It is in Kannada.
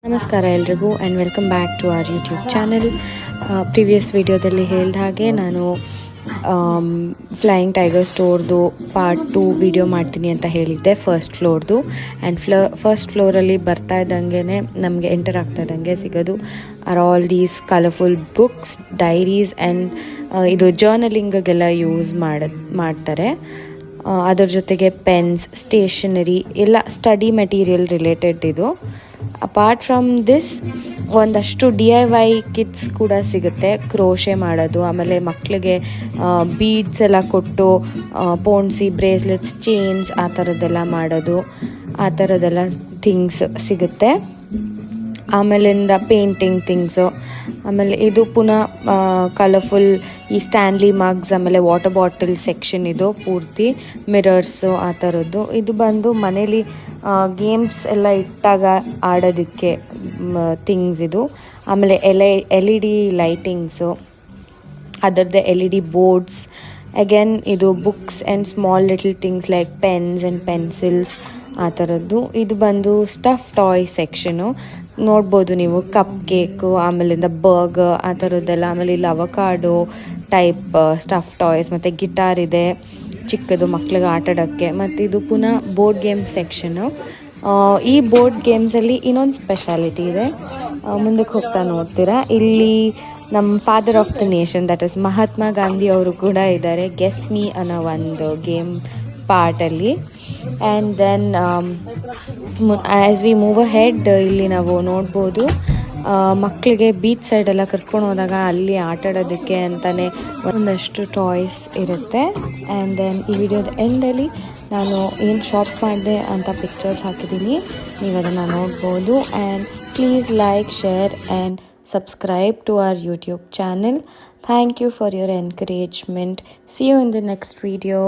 ನಮಸ್ಕಾರ ಎಲ್ರಿಗೂ and welcome back to our YouTube channel. Previous ವಿಡಿಯೋದಲ್ಲಿ ಹೇಳಿದ ಹಾಗೆ ನಾನು ಫ್ಲೈಯಿಂಗ್ ಟೈಗರ್ ಸ್ಟೋರ್ದು ಪಾರ್ಟ್ 2 ವಿಡಿಯೋ ಮಾಡ್ತೀನಿ ಅಂತ ಹೇಳಿದ್ದೆ, ಫಸ್ಟ್ ಫ್ಲೋರ್ದು. ಆ್ಯಂಡ್ ಫಸ್ಟ್ ಫ್ಲೋರಲ್ಲಿ ಬರ್ತಾ ಇದ್ದಂಗೆ ನಮಗೆ ಎಂಟರ್ ಆಗ್ತಾ ಇದ್ದಂಗೆ ಸಿಗೋದು are all these colourful books, diaries and ಇದು ಜರ್ನಲಿಂಗಿಗೆಲ್ಲ ಯೂಸ್ ಮಾಡ್ತಾರೆ. ಅದರ ಜೊತೆಗೆ ಪೆನ್ಸ್, ಸ್ಟೇಷನರಿ ಎಲ್ಲ ಸ್ಟಡಿ ಮೆಟೀರಿಯಲ್ ರಿಲೇಟೆಡ್ ಇದು. ಅಪಾರ್ಟ್ ಫ್ರಮ್ ದಿಸ್ ಒಂದಷ್ಟು DIY ಕಿಟ್ಸ್ ಕೂಡ ಸಿಗುತ್ತೆ, ಕ್ರೋಶೆ ಮಾಡೋದು, ಆಮೇಲೆ ಮಕ್ಕಳಿಗೆ ಬೀಡ್ಸ್ ಎಲ್ಲ ಕೊಟ್ಟು ಪೋಣಿಸಿ ಬ್ರೇಸ್ಲೆಟ್ಸ್, ಚೈನ್ಸ್ ಆ ಥರದ್ದೆಲ್ಲ ಮಾಡೋದು, ಆ ಥರದ್ದೆಲ್ಲ ಥಿಂಗ್ಸ್ ಸಿಗುತ್ತೆ. ಆಮೇಲಿಂದ ಪೇಂಟಿಂಗ್ ಥಿಂಗ್ಸು, ಆಮೇಲೆ ಇದು ಪುನಃ ಕಲರ್ಫುಲ್ ಈ ಸ್ಟ್ಯಾನ್ಲಿ ಮಗ್ಸ್, ಆಮೇಲೆ ವಾಟರ್ ಬಾಟಲ್ ಸೆಕ್ಷನ್, ಇದು ಪೂರ್ತಿ ಮಿರರ್ಸು ಆ ಥರದ್ದು. ಇದು ಬಂದು ಮನೇಲಿ ಗೇಮ್ಸ್ ಎಲ್ಲ ಇಟ್ಟಾಗ ಆಡೋದಕ್ಕೆ ಥಿಂಗ್ಸ್ ಇದು. ಆಮೇಲೆ LED ಲೈಟಿಂಗ್ಸು, ಅದರದ್ದೇ LED ಬೋರ್ಡ್ಸ್. ಅಗೇನ್ ಇದು books and small little things like pens and pencils ಆ ಥರದ್ದು. ಇದು ಬಂದು ಸ್ಟಫ್ ಟಾಯ್ ಸೆಕ್ಷನು. ನೋಡ್ಬೋದು ನೀವು ಕಪ್ ಕೇಕು, ಆಮೇಲಿಂದ ಬರ್ಗರ್ ಆ ಥರದ್ದೆಲ್ಲ. ಆಮೇಲೆ ಇಲ್ಲಿ ಅವಕಾಡೋ ಟೈಪ್ ಸ್ಟಫ್ ಟಾಯ್ಸ್, ಮತ್ತು ಗಿಟಾರ್ ಇದೆ ಚಿಕ್ಕದು ಮಕ್ಳಿಗೆ ಆಟಾಡೋಕ್ಕೆ. ಮತ್ತು ಇದು ಪುನಃ ಬೋರ್ಡ್ ಗೇಮ್ಸ್ ಸೆಕ್ಷನು. ಈ ಬೋರ್ಡ್ ಗೇಮ್ಸಲ್ಲಿ ಇನ್ನೊಂದು ಸ್ಪೆಷಾಲಿಟಿ ಇದೆ, ಮುಂದಕ್ಕೆ ಹೋಗ್ತಾ ನೋಡ್ತೀರಾ. ಇಲ್ಲಿ ನಮ್ಮ father of the nation, that is Mahatma Gandhi ಅವರು ಕೂಡ ಇದ್ದಾರೆ, ಗೆಸ್ ಮೀ ಅನ್ನೋ ಒಂದು ಗೇಮ್ ಪಾರ್ಟಲ್ಲಿ. And then as we move ahead ಇಲ್ಲಿ ನಾವು ನೋಡ್ಬೋದು ಮಕ್ಕಳಿಗೆ ಬೀಚ್ ಸೈಡೆಲ್ಲ ಕರ್ಕೊಂಡು ಹೋದಾಗ ಅಲ್ಲಿ ಆಟಾಡೋದಕ್ಕೆ ಅಂತಲೇ ಒಂದಷ್ಟು ಟಾಯ್ಸ್ ಇರುತ್ತೆ. ಆ್ಯಂಡ್ ದೆನ್ ಈ ವಿಡಿಯೋದ ಎಂಡಲ್ಲಿ ನಾನು ಏನು ಶಾಪ್ ಮಾಡಿದೆ ಅಂತ ಪಿಕ್ಚರ್ಸ್ ಹಾಕಿದ್ದೀನಿ, ನೀವು ಅದನ್ನು ನೋಡ್ಬೋದು. And please like, share and subscribe to our YouTube channel. Thank you for your encouragement. See you in the next video.